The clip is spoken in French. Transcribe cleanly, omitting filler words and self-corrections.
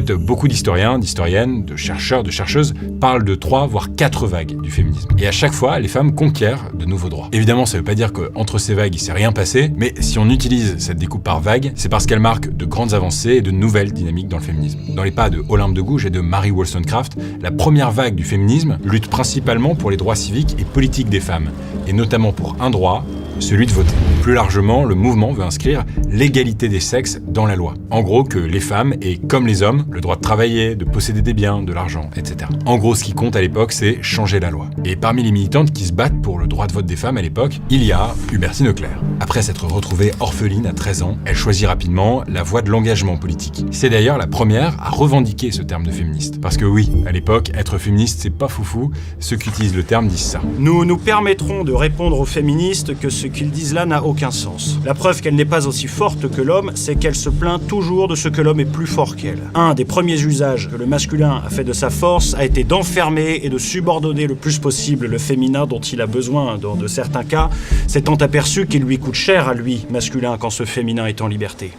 fait, beaucoup d'historiens, d'historiennes, de chercheurs, de chercheuses parlent de 3 voire 4 vagues du féminisme. Et à chaque fois, les femmes conquièrent de nouveaux droits. Évidemment, ça veut pas dire qu'entre ces vagues, il s'est rien passé, mais si on utilise cette découpe par vague, c'est parce qu'elle marque de grandes avancées et de nouvelles dynamiques dans le féminisme. Dans les pas de Olympe de Gouges et de Mary Wollstonecraft, la première vague du féminisme lutte principalement pour les droits civiques et politiques des femmes, et notamment pour un droit, celui de voter. Plus largement, le mouvement veut inscrire l'égalité des sexes dans la loi. En gros, que les femmes aient, comme les hommes, le droit de travailler, de posséder des biens, de l'argent, etc. En gros, ce qui compte à l'époque, c'est changer la loi. Et parmi les militantes qui se battent pour le droit de vote des femmes à l'époque, il y a Hubertine Leclerc. Après s'être retrouvée orpheline à 13 ans, elle choisit rapidement la voie de l'engagement politique. C'est d'ailleurs la première à revendiquer ce terme de féministe. Parce que oui, à l'époque, être féministe, c'est pas foufou. Ceux qui utilisent le terme disent ça. Nous nous permettrons de répondre aux féministes que ce qu'ils disent là n'a aucun sens. La preuve qu'elle n'est pas aussi forte que l'homme, c'est qu'elle se plaint toujours de ce que l'homme est plus fort qu'elle. Un des premiers usages que le masculin a fait de sa force a été d'enfermer et de subordonner le plus possible le féminin dont il a besoin dans de certains cas, s'étant aperçu qu'il lui coûte cher à lui, masculin, quand ce féminin est en liberté.